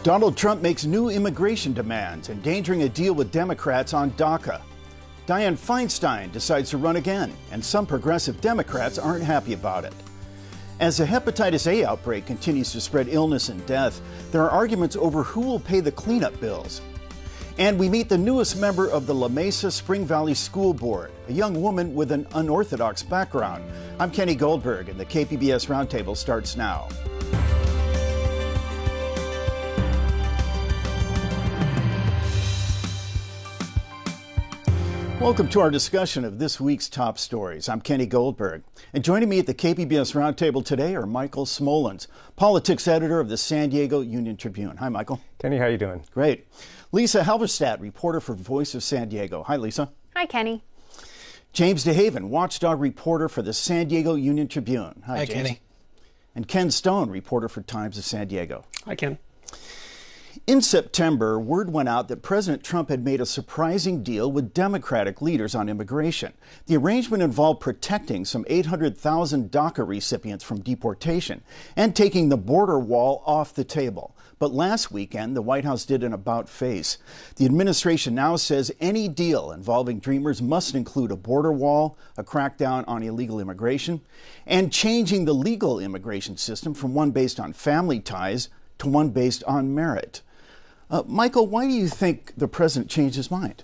Donald Trump makes new immigration demands, endangering a deal with Democrats on DACA. Dianne Feinstein decides to run again, and some progressive Democrats aren't happy about it. As the Hepatitis A outbreak continues to spread illness and death, there are arguments over who will pay the cleanup bills. And we meet the newest member of the Mesa-Spring Valley School Board, a young woman with an unorthodox background. I'm Kenny Goldberg, and the KPBS Roundtable starts now. Welcome to our discussion of this week's top stories. I'm Kenny Goldberg, and joining me at the KPBS Roundtable today are Michael Smolens, politics editor of the San Diego Union Tribune. Hi, Michael. Kenny, how are you doing? Great. Lisa Halverstadt, reporter for Voice of San Diego. Hi, Lisa. Hi, Kenny. James DeHaven, watchdog reporter for the San Diego Union Tribune. Hi, James. Kenny. And Ken Stone, reporter for Times of San Diego. Hi, Ken. In September, word went out that President Trump had made a surprising deal with Democratic leaders on immigration. The arrangement involved protecting some 800,000 DACA recipients from deportation and taking the border wall off the table. But last weekend, the White House did an about-face. The administration now says any deal involving Dreamers must include a border wall, a crackdown on illegal immigration, and changing the legal immigration system from one based on family ties to one based on merit. Michael, why do you think the president changed his mind?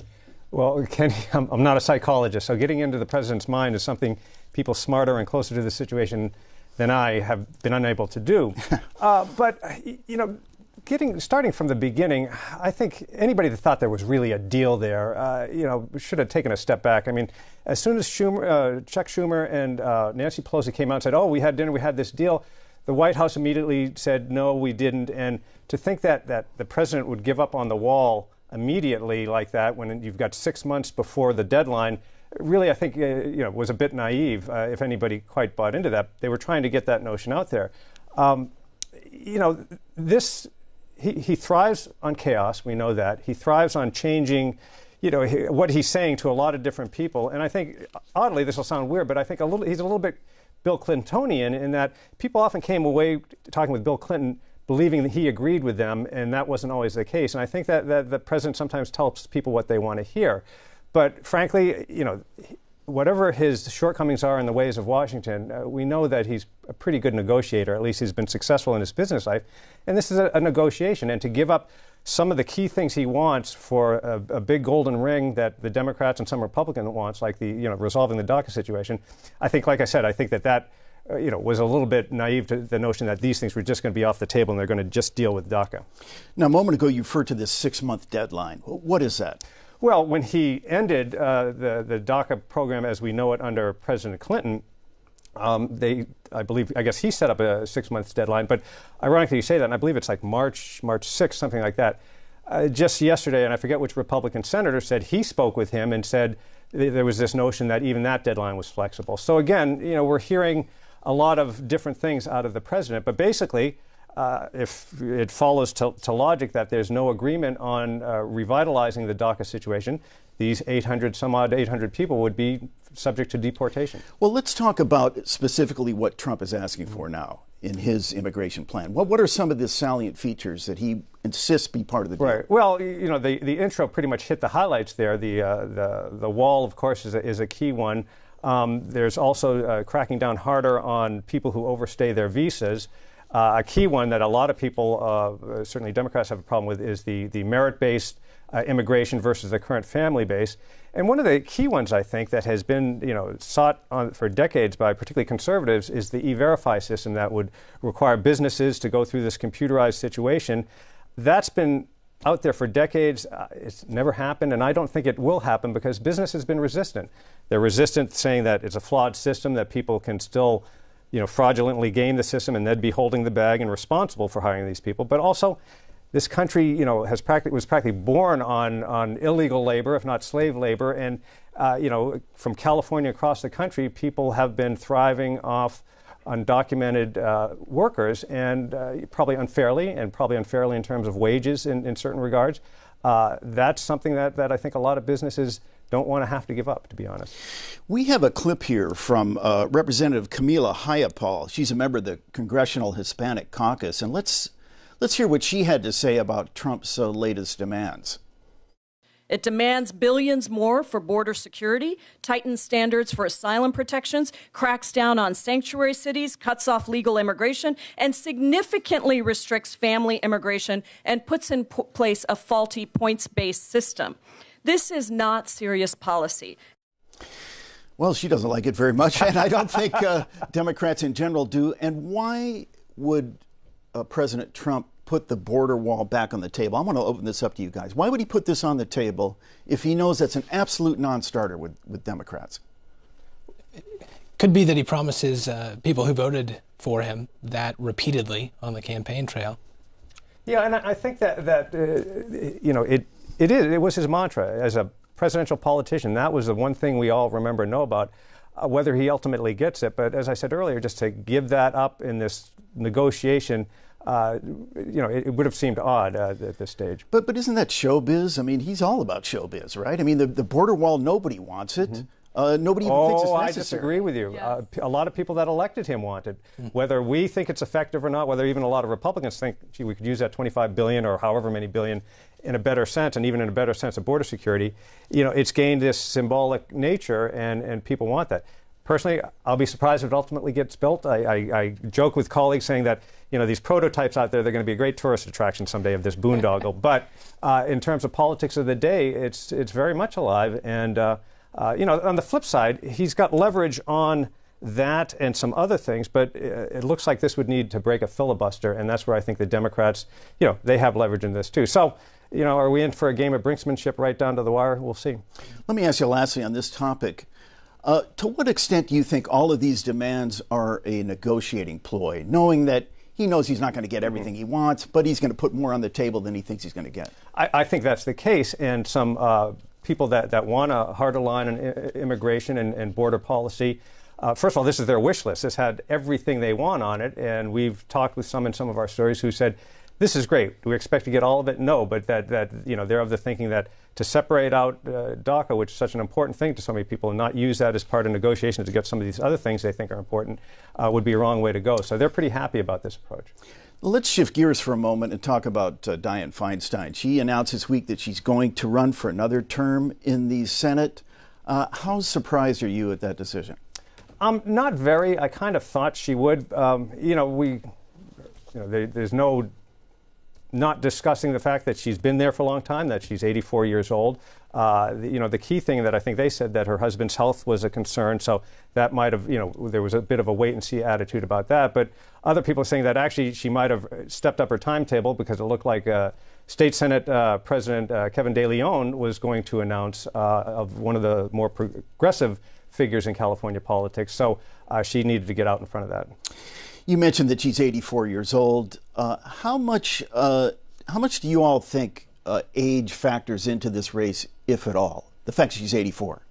Well, Kenny, I'm not a psychologist, so getting into the president's mind is something people smarter and closer to the situation than I have been unable to do. But, you know, starting from the beginning, I think anybody that thought there was really a deal there, should have taken a step back. I mean, as soon as Chuck Schumer and Nancy Pelosi came out and said, oh, we had dinner, we had this deal, the White House immediately said, no, we didn't. And to think that the president would give up on the wall immediately like that when you've got 6 months before the deadline, really, I think, was a bit naive, if anybody quite bought into that. They were trying to get that notion out there. He thrives on chaos. We know that. He thrives on changing, what he's saying to a lot of different people. And I think, oddly, this will sound weird, but I think he's a little bit Bill Clintonian in that people often came away talking with Bill Clinton believing that he agreed with them, and that wasn't always the case. And I think that the president sometimes tells people what they want to hear. But frankly, whatever his shortcomings are in the ways of Washington, we know that he's a pretty good negotiator. At least he's been successful in his business life. And this is a negotiation. And to give up some of the key things he wants for a big golden ring that the Democrats and some Republicans wants, like resolving the DACA situation, I think, like I said, I think that was a little bit naive to the notion that these things were just going to be off the table and they're going to just deal with DACA. Now, a moment ago, you referred to this 6-month deadline. What is that? Well, when he ended the DACA program as we know it under President Clinton, I guess he set up a 6-month deadline. But ironically, you say that, and I believe it's like March 6th, something like that. Just yesterday, and I forget which Republican senator said he spoke with him and said there was this notion that even that deadline was flexible. So again, we're hearing a lot of different things out of the president. But basically, if it follows to logic that there's no agreement on revitalizing the DACA situation, these 800 people would be subject to deportation. Well, let's talk about specifically what Trump is asking for now in his immigration plan. What are some of the salient features that he insists be part of the deal? Right. Well, the intro pretty much hit the highlights there. The wall, of course, is a key one. There's also cracking down harder on people who overstay their visas. A key one that a lot of people, certainly Democrats, have a problem with is the merit-based immigration versus the current family-based. And one of the key ones, I think, that has been sought on for decades by particularly conservatives is the E-Verify system that would require businesses to go through this computerized situation. That's been out there for decades. It's never happened, and I don't think it will happen because business has been resistant. They're resistant, saying that it's a flawed system, that people can still fraudulently game the system and they'd be holding the bag and responsible for hiring these people. But also, this country, was practically born on illegal labor, if not slave labor. And, from California across the country, people have been thriving off undocumented workers, and probably unfairly in terms of wages in certain regards. That's something that I think a lot of businesses don't want to have to give up, to be honest. We have a clip here from Representative Camila Hayapal. She's a member of the Congressional Hispanic Caucus, and let's Let's hear what she had to say about Trump's latest demands. It demands billions more for border security, tightens standards for asylum protections, cracks down on sanctuary cities, cuts off legal immigration, and significantly restricts family immigration and puts in place a faulty points-based system. This is not serious policy. Well, she doesn't like it very much, and I don't think Democrats in general do. And why would President Trump put the border wall back on the table? I want to open this up to you guys. Why would he put this on the table if he knows that's an absolute non-starter with Democrats? Could be that he promises people who voted for him that repeatedly on the campaign trail. Yeah, and I think that it was his mantra as a presidential politician. That was the one thing we all remember and know about. Whether he ultimately gets it, but as I said earlier, just to give that up in this negotiation, it would have seemed odd at this stage. But isn't that showbiz? I mean, he's all about showbiz, right? I mean, the border wall, nobody wants it. Nobody even thinks it's necessary. I disagree with you. Yes. A lot of people that elected him wanted. Whether we think it's effective or not, whether even a lot of Republicans think, gee, we could use that $25 billion or however many billion in a better sense, and even in a better sense of border security, it's gained this symbolic nature, and people want that. Personally, I'll be surprised if it ultimately gets built. I joke with colleagues saying that, these prototypes out there, they're going to be a great tourist attraction someday of this boondoggle. But in terms of politics of the day, it's very much alive. And, on the flip side, he's got leverage on that and some other things. But it looks like this would need to break a filibuster. And that's where I think the Democrats, they have leverage in this, too. So, are we in for a game of brinksmanship right down to the wire? We'll see. Let me ask you lastly on this topic. To what extent do you think all of these demands are a negotiating ploy, knowing that he knows he's not going to get everything he wants, but he's going to put more on the table than he thinks he's going to get? I think that's the case, and some people that want a harder line on immigration and border policy, first of all, this is their wish list. This had everything they want on it, and we've talked with some in some of our stories who said, this is great. Do we expect to get all of it? No, but that they're of the thinking that to separate out DACA, which is such an important thing to so many people, and not use that as part of negotiations to get some of these other things they think are important, would be a wrong way to go. So they're pretty happy about this approach. Let's shift gears for a moment and talk about Dianne Feinstein. She announced this week that she's going to run for another term in the Senate. How surprised are you at that decision? Not very. I kind of thought she would. There's no not discussing the fact that she's been there for a long time, that she's 84 years old. The key thing that I think they said that her husband's health was a concern, so that might have, there was a bit of a wait-and-see attitude about that. But other people are saying that actually she might have stepped up her timetable because it looked like State Senate President Kevin De Leon was going to announce of one of the more progressive figures in California politics. So she needed to get out in front of that. You mentioned that she's 84 years old. How much do you all think age factors into this race, if at all? The fact that she's 84.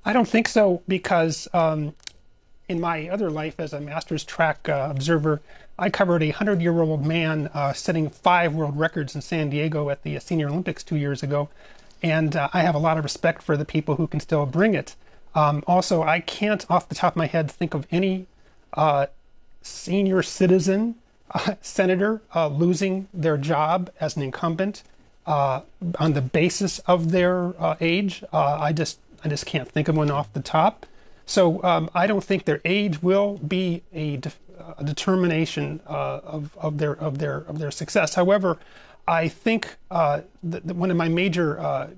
I don't think so, because in my other life as a master's track observer, I covered a 100-year-old man setting 5 world records in San Diego at the Senior Olympics 2 years ago. And I have a lot of respect for the people who can still bring it. Also, I can't off the top of my head think of any senior citizen senator losing their job as an incumbent on the basis of their age. I just can't think of one off the top. So I don't think their age will be a determination of their success. However, I think that one of my major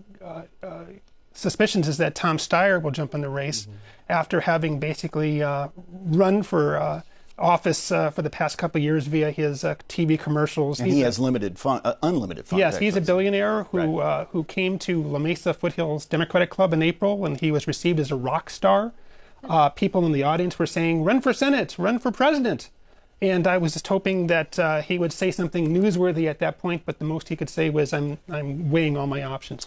suspicions is that Tom Steyer will jump in the race after having basically run for office for the past couple of years via his TV commercials. And he has unlimited funds. Yes, he's a billionaire who came to La Mesa Foothills Democratic Club in April, and he was received as a rock star. People in the audience were saying, "Run for Senate, run for president." And I was just hoping that he would say something newsworthy at that point, but the most he could say was, I'm weighing all my options.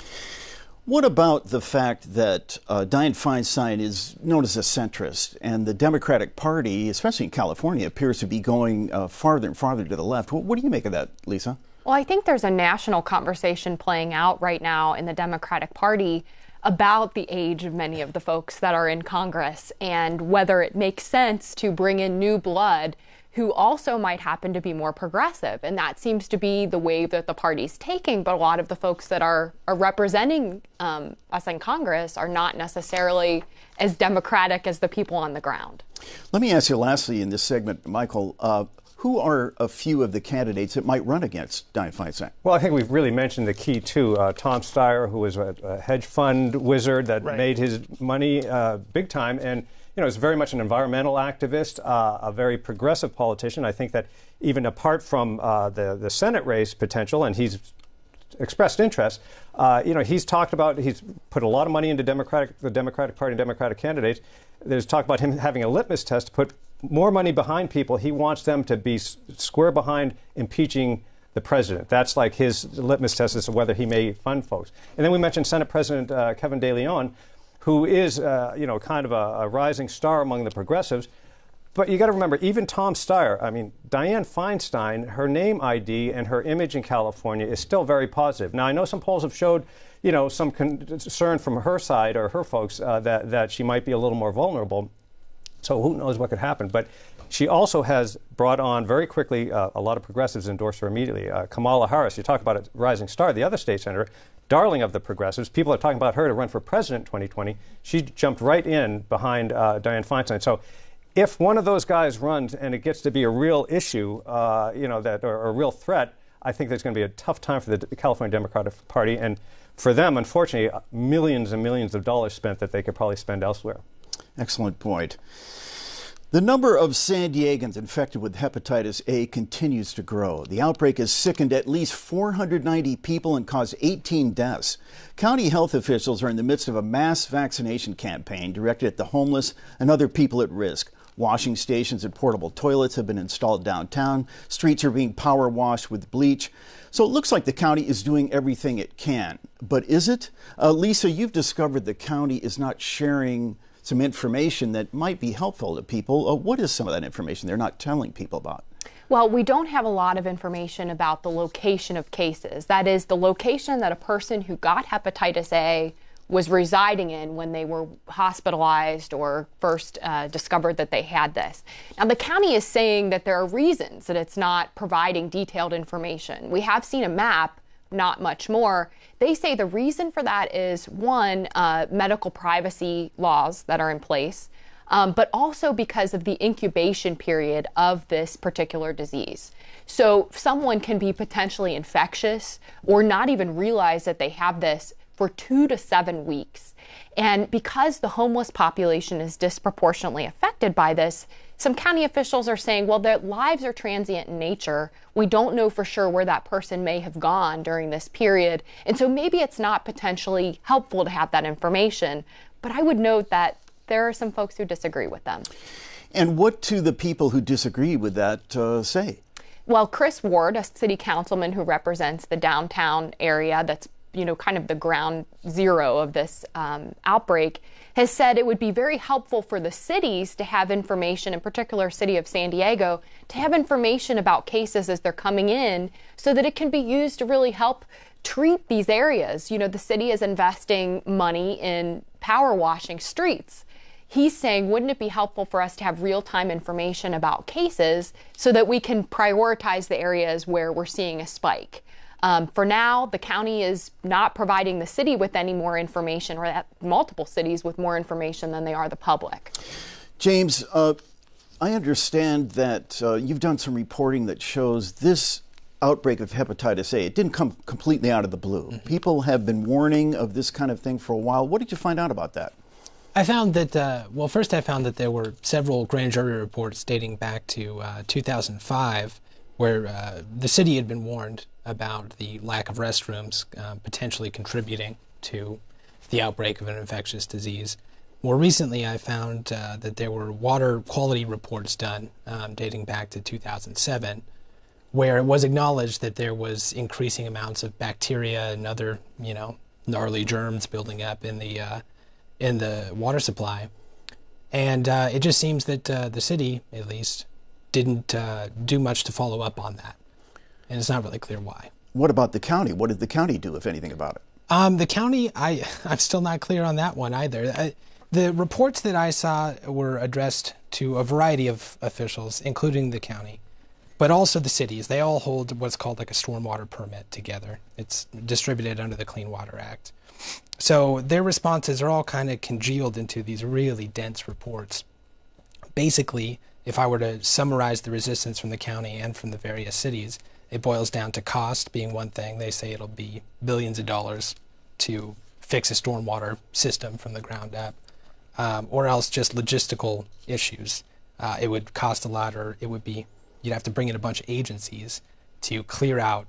What about the fact that Dianne Feinstein is known as a centrist, and the Democratic Party, especially in California, appears to be going farther and farther to the left? What do you make of that, Lisa? Well, I think there's a national conversation playing out right now in the Democratic Party about the age of many of the folks that are in Congress and whether it makes sense to bring in new blood who also might happen to be more progressive. And that seems to be the wave that the party's taking. But a lot of the folks that are representing us in Congress are not necessarily as democratic as the people on the ground. Let me ask you lastly in this segment, Michael, who are a few of the candidates that might run against Dianne Feinstein? Well, I think we've really mentioned the key two. Tom Steyer, who was a hedge fund wizard that made his money big time, and is very much an environmental activist, a very progressive politician. I think that even apart from the Senate race potential, and he's expressed interest, he's put a lot of money into the Democratic Party and Democratic candidates. There's talk about him having a litmus test to put more money behind people. He wants them to be square behind impeaching the president. That's like his litmus test as to whether he may fund folks. And then we mentioned Senate President Kevin De Leon, who is, kind of a rising star among the progressives. But you got to remember, even Tom Steyer, Dianne Feinstein, her name ID and her image in California is still very positive. Now, I know some polls have showed, some concern from her side or her folks that she might be a little more vulnerable. So who knows what could happen. But she also has brought on very quickly a lot of progressives endorsed her immediately. Kamala Harris, you talk about a rising star, the other state senator, darling of the progressives. People are talking about her to run for president in 2020. She jumped right in behind Dianne Feinstein. So if one of those guys runs and it gets to be a real issue, or a real threat, I think there's going to be a tough time for the California Democratic Party. And for them, unfortunately, millions and millions of dollars spent that they could probably spend elsewhere. Excellent point. The number of San Diegans infected with hepatitis A continues to grow. The outbreak has sickened at least 490 people and caused 18 deaths. County health officials are in the midst of a mass vaccination campaign directed at the homeless and other people at risk. Washing stations and portable toilets have been installed downtown. Streets are being power washed with bleach. So it looks like the county is doing everything it can. But is it? Lisa, you've discovered the county is not sharing some information that might be helpful to people. What is some of that information they're not telling people about? Well, we don't have a lot of information about the location of cases. That is, the location that a person who got hepatitis A was residing in when they were hospitalized or first discovered that they had this. Now, the county is saying that there are reasons that it's not providing detailed information. We have seen a map, not much more. They say the reason for that is, one, medical privacy laws that are in place, but also because of the incubation period of this particular disease. So someone can be potentially infectious or not even realize that they have this for 2 to 7 weeks. And because the homeless population is disproportionately affected by this, some county officials are saying, well, their lives are transient in nature. We don't know for sure where that person may have gone during this period. And so maybe it's not potentially helpful to have that information. But I would note that there are some folks who disagree with them. And what do the people who disagree with that say? Well, Chris Ward, a city councilman who represents the downtown area that's kind of the ground zero of this outbreak, has said it would be very helpful for the cities to have information, in particular city of San Diego, to have information about cases as they're coming in so that it can be used to really help treat these areas. The city is investing money in power washing streets. He's saying, wouldn't it be helpful for us to have real-time information about cases so that we can prioritize the areas where we're seeing a spike? For now, the county is not providing the city with any more information, or multiple cities with more information than they are the public. James, I understand that you've done some reporting that shows this outbreak of hepatitis A, it didn't come completely out of the blue. Mm-hmm. People have been warning of this kind of thing for a while. What did you find out about that? I found that, first I found that there were several grand jury reports dating back to 2005 where the city had been warned about the lack of restrooms potentially contributing to the outbreak of an infectious disease. More recently, I found that there were water quality reports done dating back to 2007, where it was acknowledged that there was increasing amounts of bacteria and other, gnarly germs building up in the water supply. And it just seems that the city, at least, didn't do much to follow up on that. And it's not really clear why. What about the county? What did the county do, if anything, about it? The county, I'm still not clear on that one either. The reports that I saw were addressed to a variety of officials, including the county, but also the cities. They all hold what's called like a stormwater permit together. It's distributed under the Clean Water Act. So their responses are all kind of congealed into these really dense reports. Basically, if I were to summarize the resistance from the county and from the various cities, it boils down to cost being one thing. They say it'll be billions of dollars to fix a stormwater system from the ground up, or else just logistical issues. It would cost a lot, or you'd have to bring in a bunch of agencies to clear out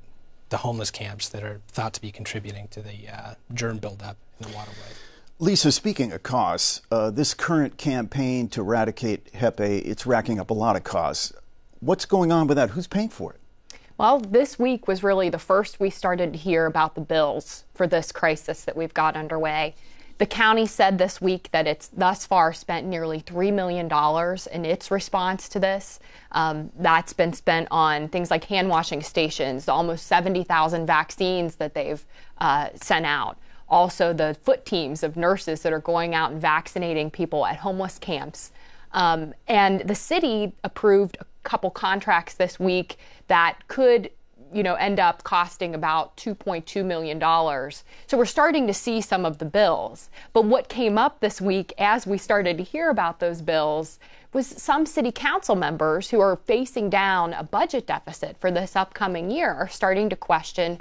the homeless camps that are thought to be contributing to the germ buildup in the waterway. Lisa, speaking of costs, this current campaign to eradicate Hep A, it's racking up a lot of costs. What's going on with that? Who's paying for it? Well, this week was really the first we started to hear about the bills for this crisis that we've got underway. The county said this week that it's thus far spent nearly $3 million in its response to this. That's been spent on things like hand washing stations, almost 70,000 vaccines that they've sent out. Also, the foot teams of nurses that are going out and vaccinating people at homeless camps. And the city approved a couple contracts this week that could end up costing about $2.2 million. So we're starting to see some of the bills. But what came up this week as we started to hear about those bills was some city council members who are facing down a budget deficit for this upcoming year are starting to question,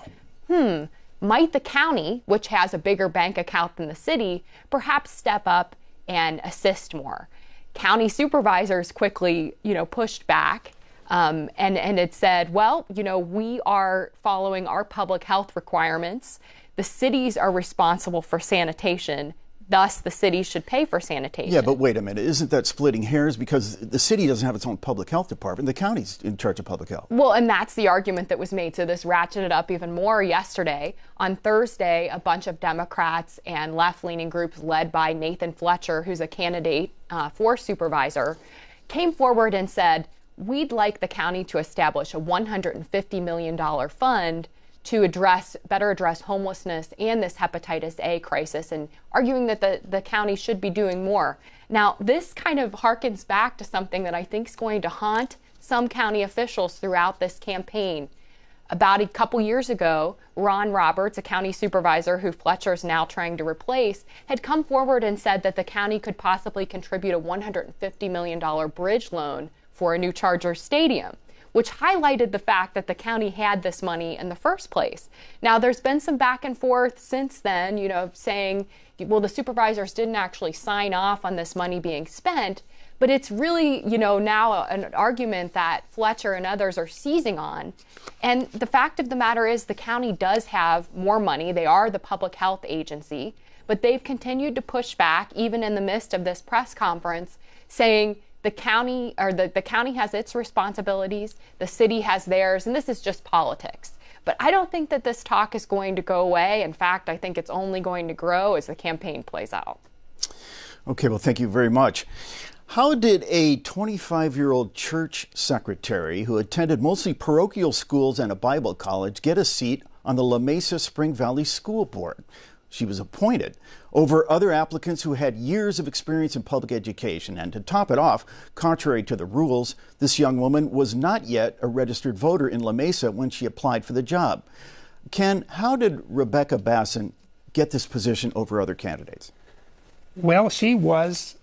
might the county, which has a bigger bank account than the city, perhaps step up and assist more? County supervisors quickly, pushed back. And it said, well, we are following our public health requirements. The cities are responsible for sanitation. Thus, the city should pay for sanitation. Yeah, but wait a minute. Isn't that splitting hairs? Because the city doesn't have its own public health department. The county's in charge of public health. Well, and that's the argument that was made. So this ratcheted up even more yesterday. On Thursday, a bunch of Democrats and left-leaning groups led by Nathan Fletcher, who's a candidate for supervisor, came forward and said, we'd like the county to establish a $150 million fund to better address homelessness and this hepatitis A crisis, and arguing that the county should be doing more. Now, this kind of harkens back to something that I think is going to haunt some county officials throughout this campaign. About a couple years ago, Ron Roberts, a county supervisor who Fletcher's now trying to replace, had come forward and said that the county could possibly contribute a $150 million bridge loan for a new Chargers stadium, which highlighted the fact that the county had this money in the first place. Now, there's been some back and forth since then, saying, well, the supervisors didn't actually sign off on this money being spent, but it's really, now an argument that Fletcher and others are seizing on. And the fact of the matter is the county does have more money. They are the public health agency, but they've continued to push back, even in the midst of this press conference, saying, the county has its responsibilities, the city has theirs, and this is just politics. But I don't think that this talk is going to go away. In fact, I think it's only going to grow as the campaign plays out. Okay, well, thank you very much. How did a 25-year-old church secretary who attended mostly parochial schools and a Bible college get a seat on the Mesa-Spring Valley School Board? She was appointed over other applicants who had years of experience in public education. And to top it off, contrary to the rules, this young woman was not yet a registered voter in La Mesa when she applied for the job. Ken, how did Rebecca Basson get this position over other candidates? Well, she was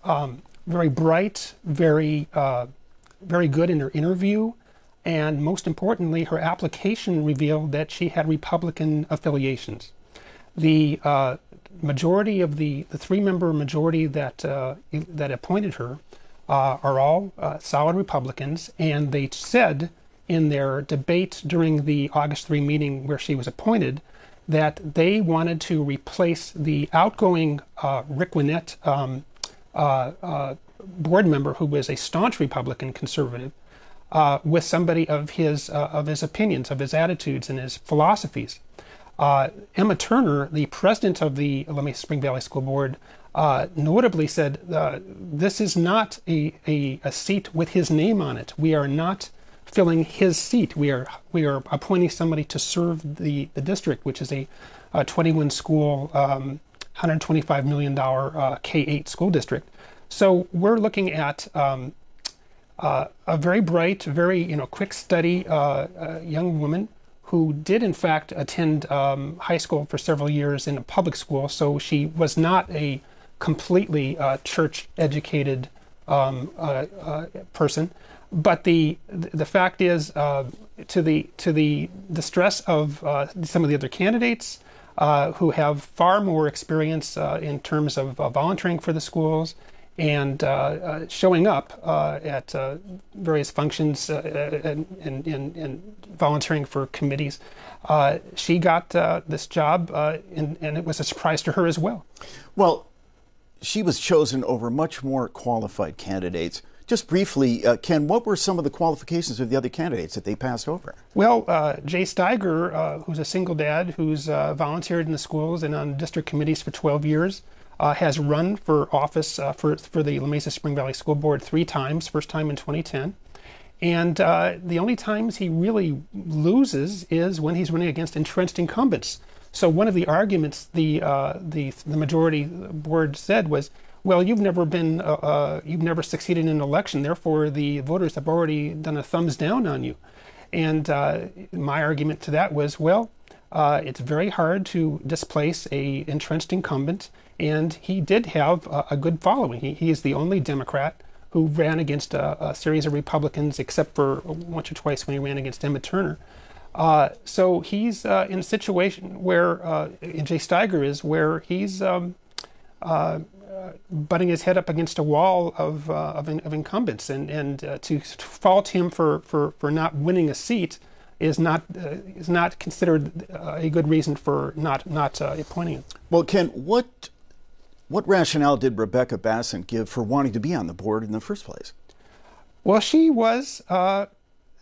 very bright, very good in her interview. And most importantly, her application revealed that she had Republican affiliations. The majority of the three-member majority that appointed her are all solid Republicans, and they said in their debate during the August 3 meeting where she was appointed that they wanted to replace the outgoing Rick Winnett board member, who was a staunch Republican conservative, with somebody of his opinions, of his attitudes, and his philosophies. Emma Turner, the president of the Mesa-Spring Valley School Board, notably said, this is not a seat with his name on it. We are not filling his seat. We are appointing somebody to serve the district, which is a 21-school, $125 million K-8 school district. So we're looking at a very bright, very quick study young woman who did in fact attend high school for several years in a public school. So she was not a completely church-educated person. But the fact is, to the distress of some of the other candidates who have far more experience in terms of volunteering for the schools and showing up at various functions and volunteering for committees, she got this job, and it was a surprise to her as well. Well, she was chosen over much more qualified candidates. Just briefly, Ken, what were some of the qualifications of the other candidates that they passed over? Well, Jay Steiger, who's a single dad who's volunteered in the schools and on district committees for 12 years, has run for office for the Mesa-Spring Valley School Board 3 times, first time in 2010. And the only times he really loses is when he's running against entrenched incumbents. So one of the arguments the majority board said was, well, you've never succeeded in an election, therefore the voters have already done a thumbs down on you. And my argument to that was, well, it's very hard to displace a entrenched incumbent, and he did have a good following. He is the only Democrat who ran against a series of Republicans, except for once or twice when he ran against Emmett Turner. So he's in a situation where, Jay Steiger is, where he's butting his head up against a wall of incumbents, and to fault him for not winning a seat is not considered a good reason for not appointing him. Well, Ken, what rationale did Rebecca Bassent give for wanting to be on the board in the first place? Well, she was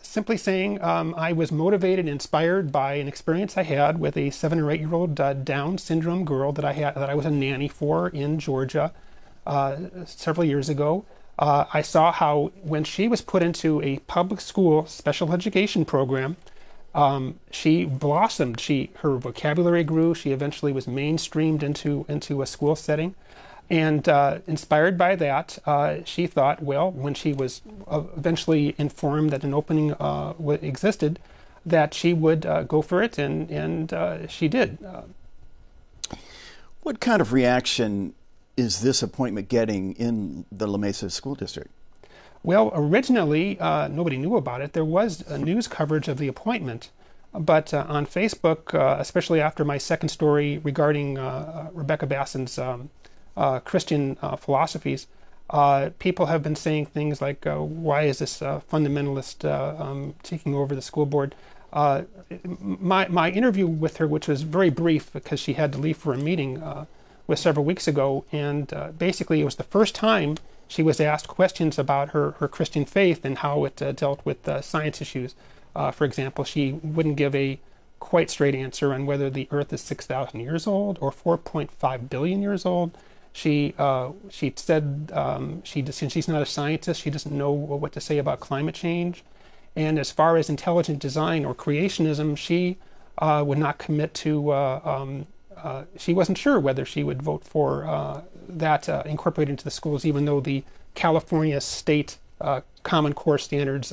simply saying, I was motivated and inspired by an experience I had with a 7 or 8 year old Down syndrome girl that I was a nanny for in Georgia several years ago. I saw how when she was put into a public school special education program, she blossomed. Her vocabulary grew. She eventually was mainstreamed into a school setting. And inspired by that, she thought, well, when she was eventually informed that an opening existed, that she would go for it, and she did. What kind of reaction is this appointment getting in the La Mesa School District? Well, originally, nobody knew about it. There was news coverage of the appointment, but on Facebook, especially after my second story regarding Rebecca Bassent's Christian philosophies, people have been saying things like, why is this fundamentalist taking over the school board? My interview with her, which was very brief because she had to leave for a meeting, was several weeks ago, and basically it was the first time she was asked questions about her Christian faith and how it dealt with science issues. For example, she wouldn't give a quite straight answer on whether the Earth is 6,000 years old or 4.5 billion years old. She said since she's not a scientist, she doesn't know what to say about climate change. And as far as intelligent design or creationism, she would not commit to. She wasn't sure whether she would vote for that incorporated into the schools, even though the California state Common Core standards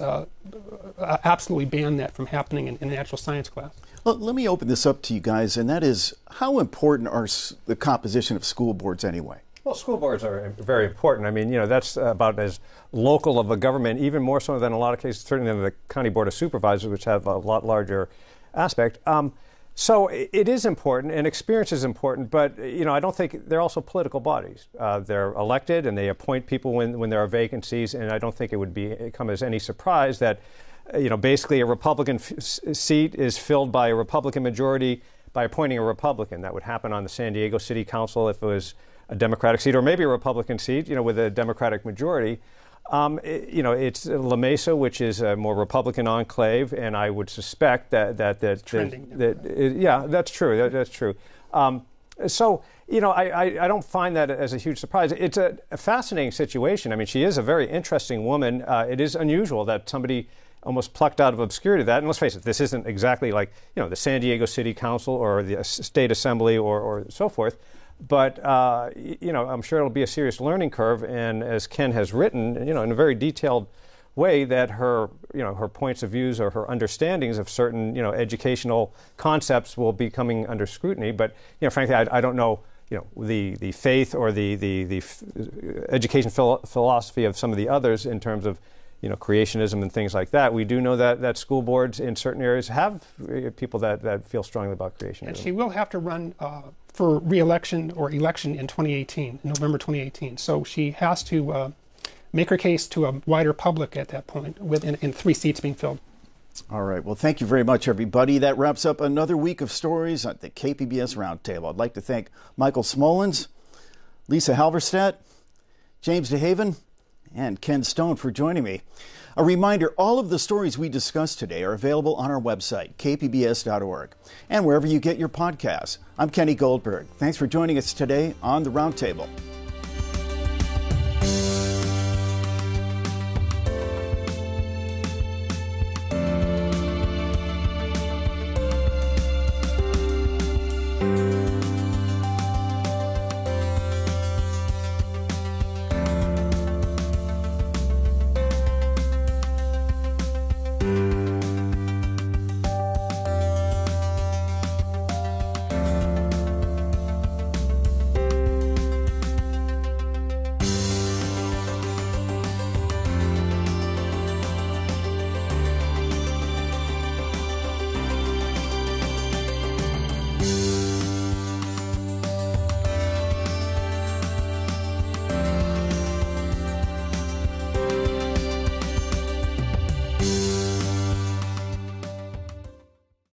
absolutely ban that from happening in a natural science class. Well, let me open this up to you guys, and that is, how important are the composition of school boards anyway? Well, school boards are very important. I mean, that's about as local of a government, even more so than a lot of cases, certainly than the County Board of Supervisors, which have a lot larger aspect. So it is important, and experience is important, but, I don't think they're also political bodies. They're elected, and they appoint people when there are vacancies, and I don't think it would come as any surprise that, basically a Republican seat is filled by a Republican majority by appointing a Republican. That would happen on the San Diego City Council if it was a Democratic seat, or maybe a Republican seat, with a Democratic majority. It's La Mesa, which is a more Republican enclave, and I would suspect that that's true. That's true. So, I don't find that as a huge surprise. It's a fascinating situation. I mean, she is a very interesting woman. It is unusual that somebody almost plucked out of obscurity that. And let's face it, this isn't exactly like, the San Diego City Council or the State Assembly or so forth. But, I'm sure it'll be a serious learning curve. And as Ken has written, in a very detailed way that her points of views or her understandings of certain, educational concepts will be coming under scrutiny. But, frankly, I don't know, the faith or the education philosophy of some of the others in terms of, creationism and things like that. We do know that school boards in certain areas have people that feel strongly about creationism. And she will have to run for re-election or election in 2018, in November 2018. So she has to make her case to a wider public at that point, in 3 seats being filled. All right. Well, thank you very much, everybody. That wraps up another week of stories at the KPBS Roundtable. I'd like to thank Michael Smolens, Lisa Halverstadt, James DeHaven, and Ken Stone for joining me. A reminder, all of the stories we discussed today are available on our website, kpbs.org, and wherever you get your podcasts. I'm Kenny Goldberg. Thanks for joining us today on the Roundtable.